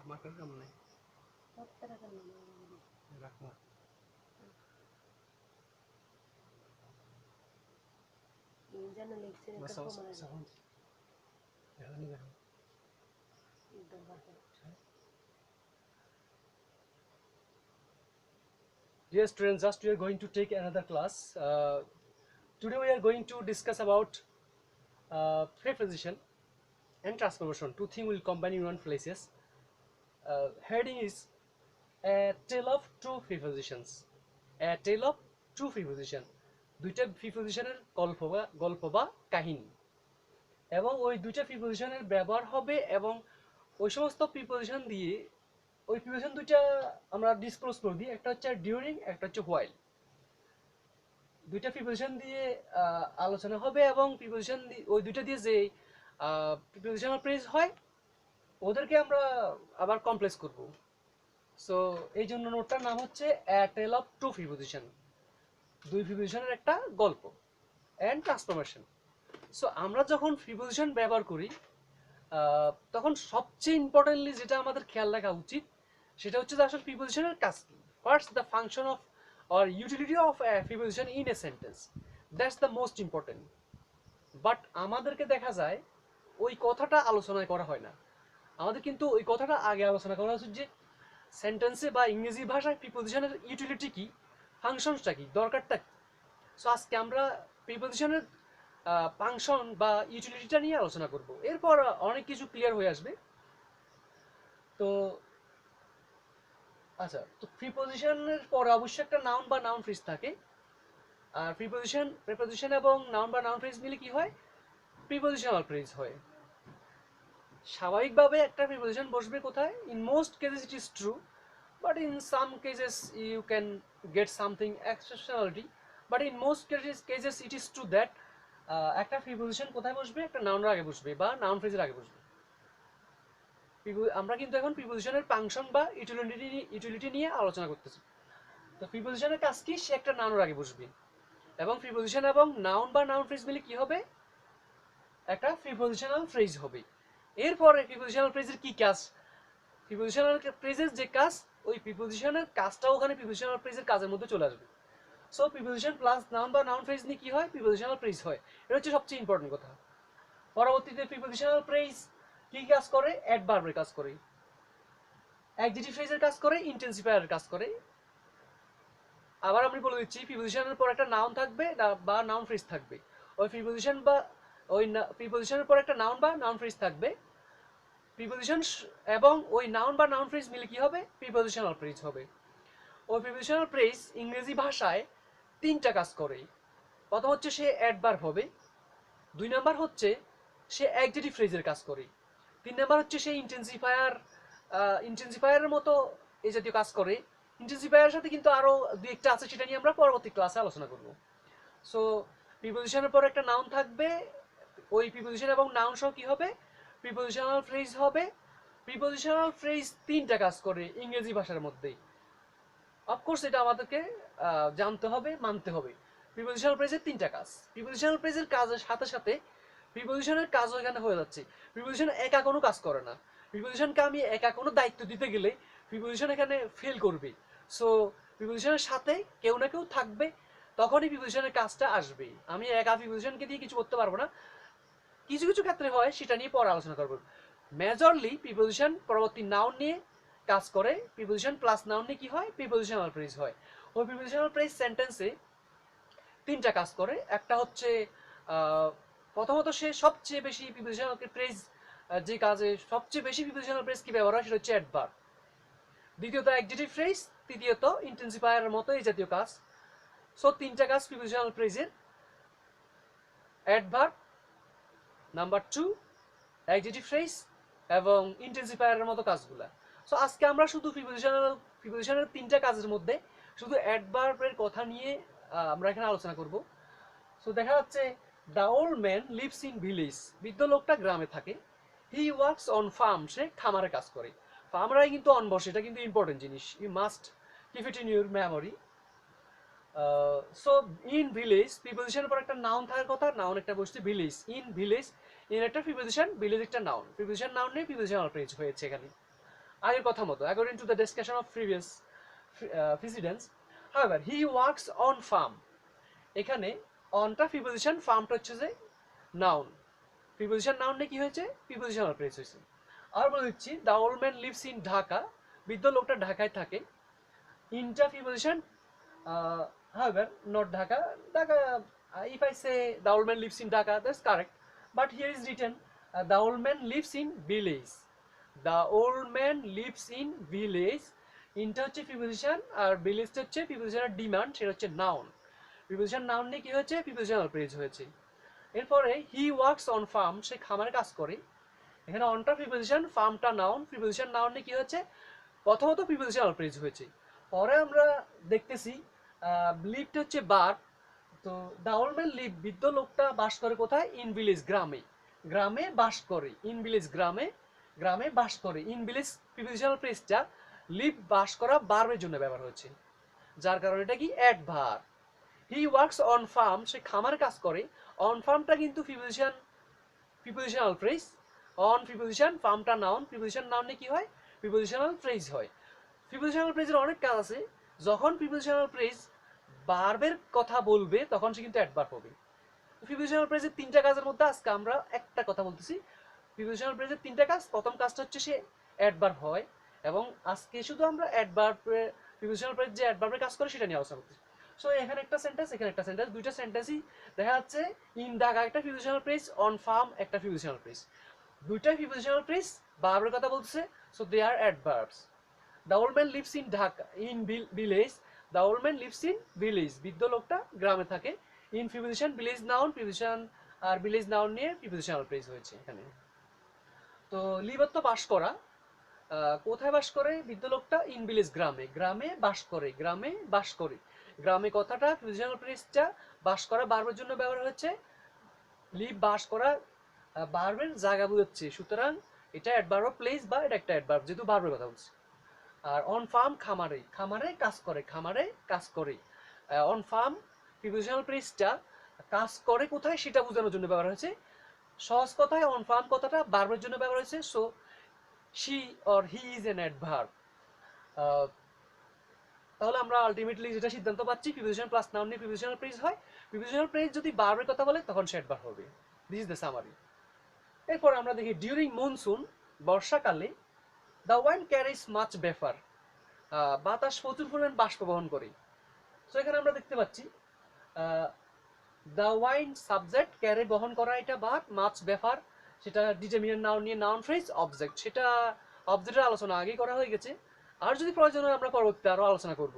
Marker কাম নাই রাখ না জানা লিখছে বাস একটা প্রমাণ সাউন্ড দেখা নি দেখো একদম perfect Dear students, just we are going to take another class. Today we are going to discuss about preposition and transformation. Two things will combine in one places. Heading is a tale of two prepositions. A tale of two preposition. দুইটা প্রিপোজিশনের গল্প বা কাহিনী এবং ওই দুইটা প্রিপোজিশনের ব্যবহার হবে এবং ওই সমস্ত প্রিপোজিশন দিয়ে ওই প্রিপোজিশন দুইটা আমরা ডিসক্লোজ করে দিই একটা হচ্ছে ডিউরিং একটা হচ্ছে হোয়াইল দুইটা প্রিপোজিশন দিয়ে আলোচনা হবে এবং প্রিপোজিশন ওই দুইটা দিয়ে যে প্রিপোজিশনাল ফ্রেজ হয় ওদেরকে আমরা আবার কমপ্লেক্স করব সো এই জন্য নোটটার নাম হচ্ছে এ টেল অফ টু প্রিপোজিশন দুই প্রিপোজিশনের একটা গল্প অ্যান্ড ট্রান্সফরমেশন সো আমরা যখন প্রিপোজিশন ব্যবহার করি তখন সবচেয়ে ইম্পর্টেন্টলি যেটা আমাদের খেয়াল রাখা উচিত সেটা হচ্ছে যে আসলে প্রিপোজিশনের কাজ কি first the function of or utility of a preposition in a sentence, that's the most important. But আমাদেরকে দেখা যায় ওই কথাটা আলোচনা করা হয় না আমাদের কিন্তু ওই কথাটা আগে আলোচনা করা উচিত যে সেন্টেন্সে বা ইংরেজি ভাষায় প্রিপোজিশনের ইউটিলিটি কি ফাংশনসটা কি দরকারটা কি সো আজকে আমরা প্রিপোজিশনের ফাংশন বা ইউটিলিটিটা নিয়ে আলোচনা করব এরপর অনেক কিছু ক্লিয়ার হয়ে আসবে তো আচ্ছা তো প্রিপোজিশনের পরে অবশ্যই একটা নাউন বা নাউন ফ্রেজ থাকে আর প্রিপোজিশন এবং নাউন বা নাউন ফ্রেজ মিলে কি হয় প্রিপোজিশনাল ফ্রেজ হয় স্বাভাবিকভাবে একটা প্রিপোজিশন বসবে কোথায় in most cases it is true but in some cases you can get something exceptionality but in most cases it is true that একটা প্রিপোজিশন কোথায় বসবে একটা নাউনের আগে বসবে বা নাউন ফ্রেজের আগে বসবে আমরা কিন্তু এখন প্রিপোজিশনের ফাংশন বা ইউটিলিটি নিয়ে আলোচনা করতেছি তো প্রিপোজিশনের কাজ কি সে একটা নাউনের আগে বসবে এবং প্রিপোজিশন এবং নাউন বা নাউন ফ্রেজ মিলে কি হবে একটা প্রিপোজিশনাল ফ্রেজ হবে এরপরে প্রিপোজিশনাল ফ্রেজের কি কাজ প্রিপোজিশনাল ফ্রেজের যে কাজ ওই প্রিপোজিশনের কাজটাও ওখানে প্রিপোজিশনাল ফ্রেজের কাজের মধ্যে চলে আসবে সো প্রিপোজিশন প্লাস নাউন বা নাউন ফ্রেজ নিয়ে কি হয় প্রিপোজিশনাল ফ্রেজ হয় এটা হচ্ছে সবচেয়ে ইম্পর্টেন্ট কথা পরবর্তীতে প্রিপোজিশনাল ফ্রেজ কি কাজ করে অ্যাডভার্বের কাজ করে অ্যাডজেক্টিভ ফ্রেজের কাজ করে ইন্টেন্সিফায়ারের কাজ করে আবার আমি বলে দিচ্ছি প্রিপোজিশনের পর একটা নাউন থাকবে বা নাউন ফ্রেজ থাকবে ওই প্রিপোজিশন বা ওই প্রিপোজিশনের পর একটা নাউন বা নাউন ফ্রেজ থাকবে প্রিপোজিশন এবং ওই নাউন বা নাউন ফ্রেজ মিলে কি হবে প্রিপোজিশনাল ফ্রেজ হবে ওই প্রিপোজিশনাল ফ্রেজ ইংরেজি ভাষায় তিনটা কাজ করে প্রথম হচ্ছে সে অ্যাডভার্ব হবে দুই নাম্বার হচ্ছে সে অ্যাডজেক্টিভ ফ্রেজের কাজ করে তিন নাম্বার হচ্ছে সে ইন্টেন্সিফায়ারের মতো এই জাতীয় কাজ করে ইন্টেন্সিফায়ারের সাথে কিন্তু আরো দুই একটা আছে সেটা নিয়ে আমরা পরবর্তী ক্লাসে আলোচনা করব সো প্রিপোজিশনের পর একটা নাউন থাকবে ওই প্রিপোজিশন এবং নাউন সহ কি হবে প্রিপোজিশনাল ফ্রেজ হবে প্রিপোজিশনাল ফ্রেজ তিনটা কাজ করে ইংরেজি ভাষার মধ্যেই অফকোর্স এটা আমাদেরকে জানতে হবে মানতে হবে প্রিপোজিশনাল ফ্রেজের তিনটা কাজ প্রিপোজিশনাল ফ্রেজের কাজের সাথে সাথে প্রিপোজিশনের কাজও এখানে হয়ে যাচ্ছে প্রিপোজিশন একা কোনো কাজ করে না প্রিপোজিশনকে আমি একা কোনো দায়িত্ব দিতে গেলে প্রিপোজিশন এখানে ফেল করবে সো প্রিপোজিশনের সাথে কেউ না কেউ থাকবে তখনই প্রিপোজিশনের কাজটা আসবে আমি একা প্রিপোজিশনকে দিয়ে কিছু করতে পারবো না কিছু কিছু ক্ষেত্রে হয় সেটা নিয়ে পরে আলোচনা করবো মেজরলি প্রিপোজিশন পরবর্তী নাউন নিয়ে কাজ করে প্রিপোজিশন প্লাস নাউন নিয়ে কি হয় প্রিপোজিশনাল ফ্রেজ হয় ওই প্রিপোজিশনাল ফ্রেজ সেন্টেন্সে তিনটা কাজ করে একটা হচ্ছে প্রথমত সে সবচেয়ে বেশি প্রিপোজিশনাল ফ্রেজ যে কাজে সবচেয়ে বেশি প্রিপোজিশনাল ফ্রেজ কি ব্যবহার হয় সেটা হচ্ছে অ্যাডভার্ব দ্বিতীয়ত অ্যাডজেক্টিভ ফ্রেজ তৃতীয়ত ইন্টেন্সিফায়ারের মতো এই জাতীয় কাজ সো তিনটা কাজ প্রিপোজিশনাল ফ্রেজের adverb number two adjective phrase এবং ইন্টেন্সিফায়ারের মতো কাজগুলা সো আজকে আমরা শুধু প্রিপোজিশনের তিনটা কাজের মধ্যে শুধু অ্যাডভার্বের কথা নিয়ে আমরা এখানে আলোচনা করব সো দেখা যাচ্ছে the old man lives in village বৃদ্ধ লোকটা গ্রামে থাকে হি ওয়ার্কস অন ফার্ম সে খামারে কাজ করে ফার্মরাই কিন্তু অন বসে এটা কিন্তু ইম্পর্টেন্ট জিনিস you must keep it in your memory so in village প্রিপোজিশনের পর একটা নাউন থাকার কথা নাউন একটা বসছে ভিলেজ ইন একটা প্রিপোজিশন ভিলেজ একটা নাউন প্রিপোজিশন নাউন নিয়ে প্রিপোজিশনাল ফ্রেজ হয়েছে এখানে আগের কথা মতো, according to the discussion of previous precedents. However, he works on farm. এখানে অনটা প্রিপোজিশন, ফার্মটা হচ্ছে যে নাউন। প্রিপোজিশন নাউনে কি হয়েছে, প্রিপোজিশনাল প্রেস হয়েছে। আর বলে দিচ্ছি, the old man lives in Dhaka, বৃদ্ধ লোকটা ঢাকায় থাকে। ইনটা preposition, however not Dhaka. Dhaka, if I say the old man lives in Dhaka, that's correct, but here is written the old man lives in village. The old man lives in village. ইনটা হচ্ছে preposition আর ভিলেজটা হচ্ছে প্রিপোজিশনের demand, সেটা হচ্ছে noun. Preposition noun নিয়ে কি হয়েছে, prepositional praise হয়েছে। এরপরে হি works on farm, সে খামারে কাজ করে। এখানে অনটা প্রিপোজিশন, ফার্মটা নাউন। প্রিপোজিশন নাউন নিয়ে কি হচ্ছে, প্রথমত প্রিপোজিশনাল প্রেজ হয়েছে। পরে আমরা দেখতেছি লিভটা হচ্ছে বার। তো দ্য ওল্ড ম্যান লিভ, বৃদ্ধ লোকটা বাস করে কোথায়, ইন ভিলেজ, গ্রামে। গ্রামে বাস করে, ইন ভিলেজ, গ্রামে, গ্রামে বাস করে। ইন ভিলেজ প্রিপোজিশনাল প্রেজটা লিভ, বাস করা, বার্বের জন্য ব্যবহার হচ্ছে, যার কারণে এটা কি অ্যাডভার্ব। হি ওয়ার্কস অন ফার্ম, সে খামারে কাজ করে। অন ফার্মটা কিন্তু প্রিপোজিশনাল ফ্রেজ। অন প্রিপোজিশন, ফার্মটা নাউন। প্রিপোজিশন নাউনে কি হয়, প্রিপোজিশনাল ফ্রেজ হয়। প্রিপোজিশনাল ফ্রেজের অনেক কাজ আছে। যখন প্রিপোজিশনাল ফ্রেজ ভার্বের কথা বলবে তখন সে কিন্তু অ্যাডভার্ব হবে। প্রিপোজিশনাল ফ্রেজের তিনটা কাজের মধ্যে আজকে আমরা একটা কথা বলতেছি। প্রিপোজিশনাল ফ্রেজের তিনটা কাজ, প্রথম কাজটা হচ্ছে সে অ্যাডভার্ব হয়, এবং আজকে শুধু আমরা অ্যাডভার্বের, প্রিপোজিশনাল ফ্রেজ যে অ্যাডভার্বের কাজ করে সেটা নিয়ে আলোচনা করতেছি। সো এখানে একটা সেন্টেন্স, এখানে একটা সেন্টেন্স, দুইটা সেন্টেন্সই দেখা যাচ্ছে। ইন ঢাকা একটা প্রিপোজিশনাল ফ্রেজ, অন ফার্ম একটা প্রিপোজিশনাল ফ্রেজ, দুইটাই প্রিপোজিশনাল ফ্রেজ ভার্বের কথা বলতেছে। So they are adverbs. The old man lives in Dhaka, in village. The old man lives in village, বৃদ্ধ লোকটা গ্রামে থাকে। In preposition, village noun, preposition আর ভিলেজ নাউন নিয়ে প্রিপোজিশনাল ফ্রেজ হয়েছে এখানে। তো লিভার তো বাস করা, কোথায় বাস করে বৃদ্ধ লোকটা, ইন ভিলেজ, গ্রামে, গ্রামে বাস করে, গ্রামে বাস করে। গ্রামে কথাটা প্রিপোজিশনাল ফ্রেজটা বাস করা ভার্বের জন্য ব্যবহার হচ্ছে। লিভ, বাস করা, ভার্বের জায়গা বোঝাচ্ছে, সুতরাং এটা অ্যাডভার্ব অফ প্লেস, বা এটা একটা অ্যাডভার্ব যেহেতু ভার্বের কথা বলছি। আর অন ফার্ম, খামারে, খামারে কাজ করে, খামারে কাজ করে। অন ফার্ম প্রিপোজিশনাল ফ্রেজটা কাজ করে কোথায় সেটা বোঝানোর জন্য ব্যবহার হয়েছে। সহজ কথায় অন ফার্ম কথাটা ভার্বের জন্য ব্যবহার হয়েছে। So she or he is an adverb. তাহলে আমরা আলটিমেটলি যেটা সিদ্ধান্ত পাচ্ছি, প্রিপোজিশন প্লাস নাউন নিয়ে প্রিপোজিশনাল ফ্রেজ হয়। প্রিপোজিশনাল ফ্রেজ যদি ভার্বের কথা বলে তখন সে অ্যাডভার্ব হবে। This is the summary. এরপর আমরা দেখি ডিউরিং মনসুন, বর্ষাকালে, the wind carries much vapour, বাতাস প্রচুর পরিমাণ বাষ্প বহন করে। সো এখানে আমরা দেখতে পাচ্ছি দ্য ওয়াইন সাবজেক্ট, ক্যারি বহন করা, এটা ভার্ব, মাচ ভেপার সেটা ডিটারমিনেন্ট নাউন নিয়ে নাউন ফ্রেজ, অবজেক্ট সেটা অবজেক্টের আলোচনা আগেই করা হয়ে গেছে। আর যদি প্রয়োজন হয় আমরা পরবর্তীতে আরও আলোচনা করব।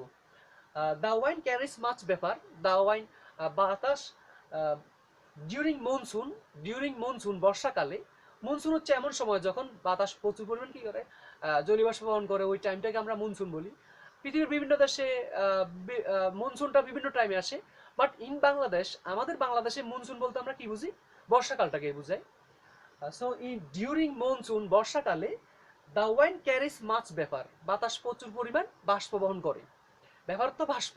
The wind carries much vapour, the wind বাতাস, ডিউরিং মনসুন, ডিউরিং মনসুন বর্ষাকালে। মনসুন হচ্ছে এমন সময় যখন বাতাস প্রচুর পরিমাণ কি করে, জলীয়বাষ্প বহন করে, ওই টাইমটাকে আমরা মনসুন বলি। পৃথিবীর বিভিন্ন দেশে মনসুনটা বিভিন্ন টাইমে আসে, বাট ইন বাংলাদেশ, আমাদের বাংলাদেশে মনসুন বলতে আমরা কি বুঝি, বর্ষাকালটাকে বোঝাই। সো ইন ডিউরিং মনসুন, বর্ষাকালে, the wind carries much vapour, বাতাস প্রচুর পরিমাণ বাষ্প বহন করে। ভেপার তো বাষ্প।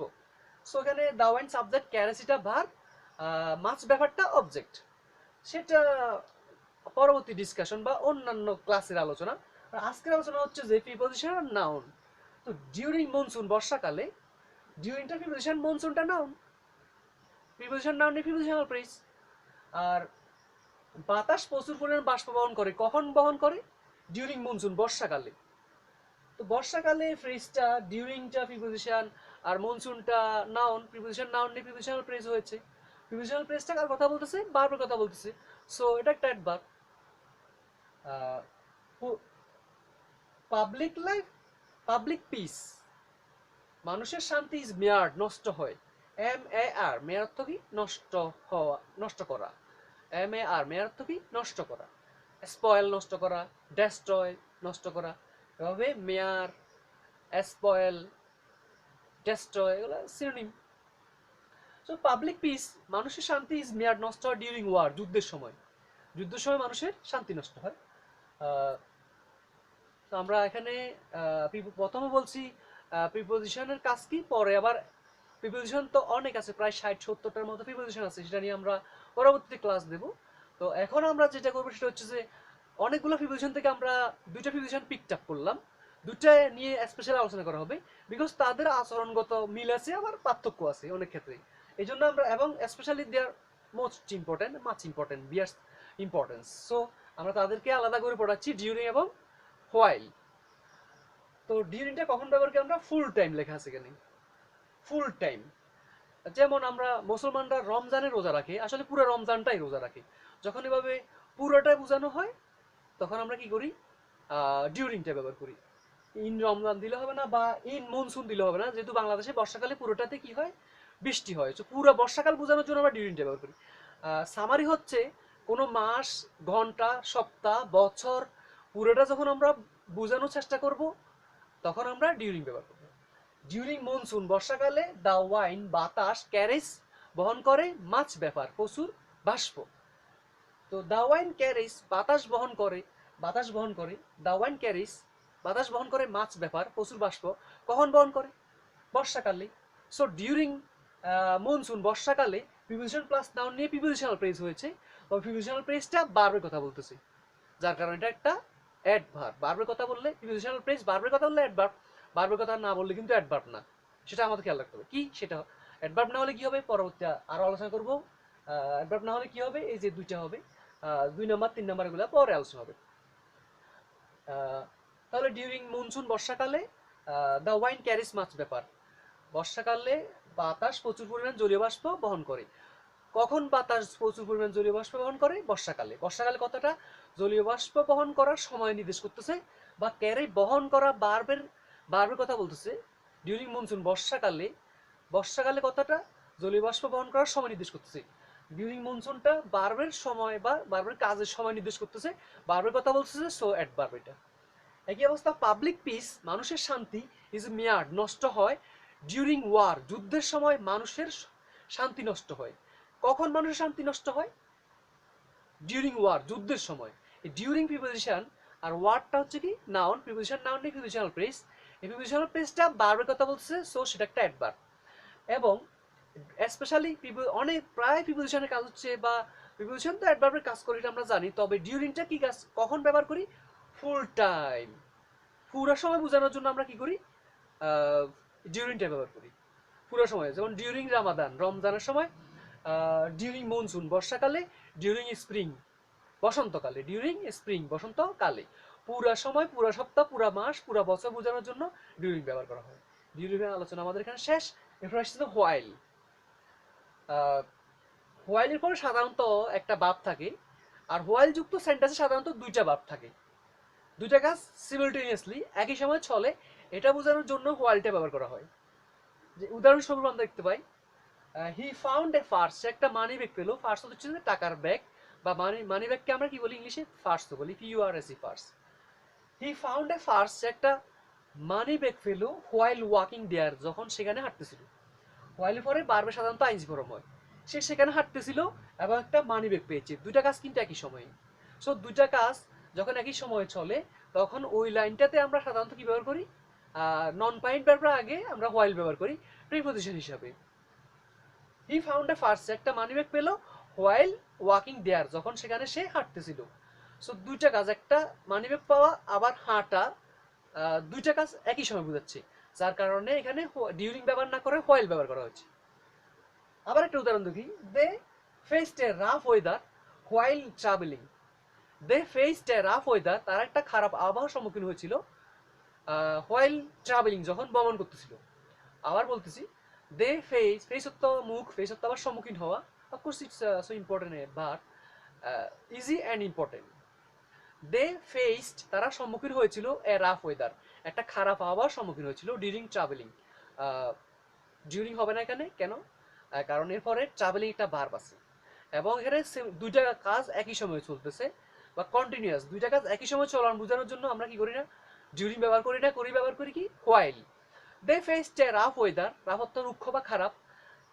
সো এখানে দ্য ওয়াইন সাবজেক্ট, ক্যারিজটা ভার্ব, মাছ ব্যাপারটা অবজেক্ট, সেটা পরবর্তী ডিসকাশন বা অন্যান্য ক্লাসের আলোচনা। আর আজকের আলোচনা হচ্ছে যে প্রিপোজিশন আর নাউন। তো ডিউরিং মনসুন, বর্ষাকালে, ডিউরিংটা প্রিপোজিশন, মনসুনটা noun. Preposition noun prepositional phrase. আর বাতাস প্রচুর পরিমাণ বাষ্প বহন করে, কখন বহন করে, ডিউরিং মনসুন, বর্ষাকালে। তো বর্ষাকালে ফ্রেজটা, ডিউরিংটা প্রিপোজিশন, আর মনসুনটা নাউন। প্রিপোজিশন নাউন নিয়ে প্রিপোজিশনাল ফ্রেজ হয়েছে। প্রিপোজিশনাল ফ্রেজটা কার কথা বলতেছে, ভার্বের কথা বলতেছে। সো এটা একটা adverb. Public life, public piece, মানুষের শান্তি ইজ মেয়ার্ড, নষ্ট হয়। MAR, মেয়ার অর্থ কি, নষ্ট হওয়া, নষ্ট করা। MAR, মেয়ার অর্থ কি, নষ্ট করা। স্পয়েল, নষ্ট করা। ডেস্ট্রয়, নষ্ট করা। এভাবে মেয়ার, স্পয়েল, ডেস্ট্রয় এগুলো সিনোনিম। সো পাবলিক পিস, মানুষের শান্তি ইজ মেয়ার্ড, নষ্ট হয় ডিউরিং ওয়ার, যুদ্ধের সময়। যুদ্ধের সময় মানুষের শান্তি নষ্ট হয়। তো আমরা এখানে প্রথমে বলছি প্রিপোজিশনের কাজ কি, পরে আবার প্রিপোজিশন তো অনেক আছে, প্রায় 60-70টার মতো প্রিপোজিশন আছে, সেটা নিয়ে আমরা পরবর্তী ক্লাস দেব। তো এখন আমরা যেটা করবো সেটা হচ্ছে যে অনেকগুলো প্রিপোজিশন থেকে আমরা দুইটা প্রিপোজিশন পিকড আপ করলাম। দুটা নিয়ে স্পেশাল আলোচনা করা হবে, বিকজ তাদের আচরণগত মিল আছে আবার পার্থক্য আছে অনেক ক্ষেত্রে। এই জন্য আমরা, এবং স্পেশালি দে আর মোস্ট ইম্পর্টেন্ট, মাচ ইম্পর্টেন্ট, বিয়ার্স ইম্পর্টেন্স। সো আমরা তাদেরকে আলাদা করে পড়াচ্ছি ডিউরিং এবং হোয়াইল। তো ডিউরিংটা কখন ব্যবহার করি আমরা? ফুল টাইম লেখা আছে এখানে, ফুল টাইম। যেমন আমরা মুসলমানরা রমজানে রোজা রাখে, আসলে পুরো রমজানটাই রোজা রাখে, যখন এভাবে পুরোটাই বোঝানো হয় তখন আমরা কি করি? ডিউরিংটা ব্যবহার করি। ইন রমজান দিলে হবে না, বা ইন মনসুন দিলে হবে না, যেহেতু বাংলাদেশে বর্ষাকালে পুরোটাতে কি হয়? বৃষ্টি হয়। তো পুরো বর্ষাকাল বোঝানোর জন্য আমরা ডিউরিংটা ব্যবহার করি। সামারি হচ্ছে কোনো মাস, ঘন্টা, সপ্তাহ, বছর পুরোটা যখন আমরা বোঝানোর চেষ্টা করব তখন আমরা ডিউরিং ব্যবহার করব। ডিউরিং মনসুন বর্ষাকালে দ্য ওয়াইন বাতাস ক্যারেজ বহন করে মাছ ব্যাপার প্রচুর বাষ্প। তো দ্য ওয়াইন ক্যারেজ বাতাস বহন করে, বাতাস বহন করে, দ্য ওয়াইন ক্যারেজ বাতাস বহন করে মাছ ব্যাপার প্রচুর বাষ্প। কখন বহন করে? বর্ষাকালে। সো ডিউরিং মনসুন বর্ষাকালে প্রিপোজিশন প্লাস নাউন নিয়ে প্রিপোজিশনাল প্রেস হয়েছে, তবে প্রিপোজিশনাল প্রেসটা বার্বের কথা বলতেছে, যার কারণে এটা একটা অ্যাডভার্ব। বার্বের কথা বললে প্রিপোজিশনাল প্রেস, বার্বের কথা বললে অ্যাডভার্ব, বার্বের কথা না বললে কিন্তু অ্যাডভার্ব না। সেটা আমাদের খেয়াল রাখতে হবে। কি সেটা? অ্যাডভার্ব না হলে কি হবে পরবর্তী আরো আলোচনা করব। অ্যাডভার্ব না হলে কি হবে? এই যে দুইটা হবে, 2 নম্বর 3 নম্বর এগুলো পরে আলোচনা হবে। তাহলে ডিউরিং মনসুন বর্ষাকালে দ্য ওয়াইন ক্যারিজ মাছ ব্যাপার, বর্ষাকালে বাতাস প্রচুর পরিমাণ জলীয় বাষ্প বহন করে। কখন বাতাস প্রচুর পরিমাণ জলীয় বাষ্প বহন করে? বর্ষাকালে। বর্ষাকালে কথাটা জলীয় বাষ্প বহন করার সময় নির্দেশ করতেছে, বা ক্যারি বহন করা বার্বের বার্বের কথা বলতেছে। ডিউরিং মনসুন বর্ষাকালে, বর্ষাকালে কথাটা জলীয় বাষ্প বহন করার সময় নির্দেশ করতেছে। ডিউরিং মনসুনটা বার্বের সময় বা বার্বের কাজের সময় নির্দেশ করতেছে, বার্বের কথা বলতেছে, সো অ্যাডভার্ব এটা। একই অবস্থা পাবলিক পিস মানুষের শান্তি ইজ মেয়ার্ড নষ্ট হয় ডিউরিং ওয়ার যুদ্ধের সময় মানুষের শান্তি নষ্ট হয়। কখন মানুষের শান্তি নষ্ট হয়? ডিউরিং ওয়ার যুদ্ধের সময়। এই ডিউরিং প্রিপোজিশন আর ওয়ারটা হচ্ছে কি নাউন, প্রিপোজিশন নাউন নেই প্রিপোজিশনাল প্রেস। এই প্রিপোজিশনাল প্রেসটা বার্বের কথা বলছে, সো সেটা একটা অ্যাডভার্ব। এবং স্পেশালি অনেক প্রায় প্রিপোজিশনের কাজ হচ্ছে, বা প্রিপোজিশন তো অ্যাডভার্বের কাজ করে এটা আমরা জানি, তবে ডিউরিংটা কি কাজ কখন ব্যবহার করি? ফুল টাইম, পুরো সময় বোঝানোর জন্য আমরা কি করি? ডিউরিংটা ব্যবহার করি পুরো সময়। যেমন ডিউরিং রামাদান রমজানের সময়, ডিউরিং মনসুন বর্ষাকালে, ডিউরিং স্প্রিং বসন্তকালে, ডিউরিং স্প্রিং বসন্তকালে। পুরা সময়, পুরা সপ্তাহ, পুরা মাস, পুরা বছর বোঝানোর জন্য ডিউরিং ব্যবহার করা হয়। ডিউরিং এর আলোচনা আমাদের এখানে শেষ। এরপর আসছে হোয়াইল। হোয়াইলের পরে সাধারণত একটা ভার্ব থাকে, আর হোয়াইল যুক্ত সেন্টেন্সে সাধারণত দুইটা ভার্ব থাকে। দুইটা কাজ সিমিলটেনিয়াসলি একই সময় চলে, এটা বোঝানোর জন্য হোয়াইলটা ব্যবহার করা হয়। যে উদাহরণস্বরূপ আমরা দেখতে পাই, হি ফাউন্ড এ পার্স, সে একটা মানি ব্যাগ পেলো। পার্স হচ্ছে টাকার ব্যাগ, বা মানি ব্যাগকে আমরা কি বলি ইংলিশে? পার্স তো বলি, PURSE purse. He found a purse, সে একটা মানি ব্যাগ পেলো হোয়াইল ওয়াকিং দেয়ার, যখন সেখানে হাঁটতেছিল। হোয়াইল পরে বারবে সাধারণত আইনজি ফরম হয়। সে সেখানে হাঁটতেছিল এবং একটা মানি ব্যাগ পেয়েছে। দুইটা কাজ কিন্তু একই সময়ে। সো দুইটা কাজ যখন একই সময়ে চলে তখন ওই লাইনটাতে আমরা সাধারণত কি ব্যবহার করি? নন পয়েন্ট ভার্বের আগে আমরা হোয়াইল ব্যবহার করি প্রিপোজিশন হিসাবে। হি ফাউন্ড এ পার্স, একটা মানিব্যাগ পেল হোয়াইল ওয়াকিং দেয়ার, যখন সেখানে সে হাঁটতেছিল। সো দুইটা কাজ, একটা মানিব্যাগ পাওয়া আবার হাঁটা, দুইটা কাজ একই সময় বোঝাচ্ছে, যার কারণে এখানে ডিউরিং ব্যবহার না করে হোয়াইল ব্যবহার করা হয়েছে। আবার একটা উদাহরণ দেখি, দে ফেসড এ রাফ ওয়েদার হোয়াইল ট্রাভেলিং। দে ফেসড এ রাফ ওয়েদার, তারা একটা খারাপ আবহাওয়ার সম্মুখীন হয়েছিল হোয়াইল ট্রাভেলিং, যখন ভ্রমণ করতেছিল। আবার বলতেছি, দে ফেস, ফেস হতো মুখ, ফেস হতো আবার সম্মুখীন হওয়া। Of course it's so important but easy and important. They faced, তারা সম্মুখীন হয়েছিল এ রাফ ওয়েদার, একটা খারাপ আবহাওয়ার সম্মুখীন হয়েছিল ডিউরিং ট্রাভেলিং। ডিউরিং হবে না এখানে কেন? কারণ এরপরে ট্রাভেলিং একটা ভার্ব আছে, এবং এখানে দুইটা কাজ একই সময় চলতেছে, বা কন্টিনিউয়াস দুইটা কাজ একই সময় চলার বোঝানোর জন্য আমরা কি করি না? ডিউরিং ব্যবহার করি না, ব্যবহার করি কি? হোয়াইল। দে ফেসড এ রাফ ওয়েদার, রাফ অর্থ রুক্ষ বা খারাপ,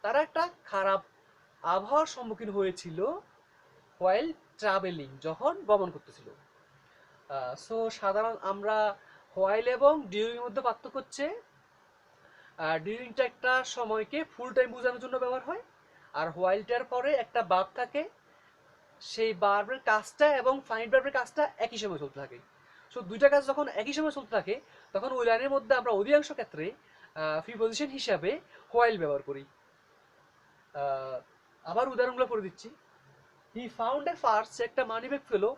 তারা একটা খারাপ আবহাওয়ার সম্মুখীন হয়েছিল হোয়াইল ট্রাভেলিং, যখন ভ্রমণ করতেছিল। সো সাধারণ আমরা হোয়াইল এবং ডিউরিং এর মধ্যে পার্থক্য হচ্ছে, ডিউরিংটা একটা সময়কে ফুল টাইম বোঝানোর জন্য ব্যবহার হয়, আর হোয়াইলটার পরে একটা ভার্ব থাকে, সেই ভার্বের কাজটা এবং ফাইনাইট ভার্বের কাজটা একই সময় চলতে থাকে। সো দুইটা কাজ যখন একই সময় চলতে থাকে তখন ওই লাইনের মধ্যে আমরা অধিকাংশ ক্ষেত্রে প্রিপজিশন হিসাবে হোয়াইল ব্যবহার করি। আবার উদাহরণগুলো পড়ে দিচ্ছি। হি ফাউন্ড এ পার্স, একটা মানি ব্যাগ পেলো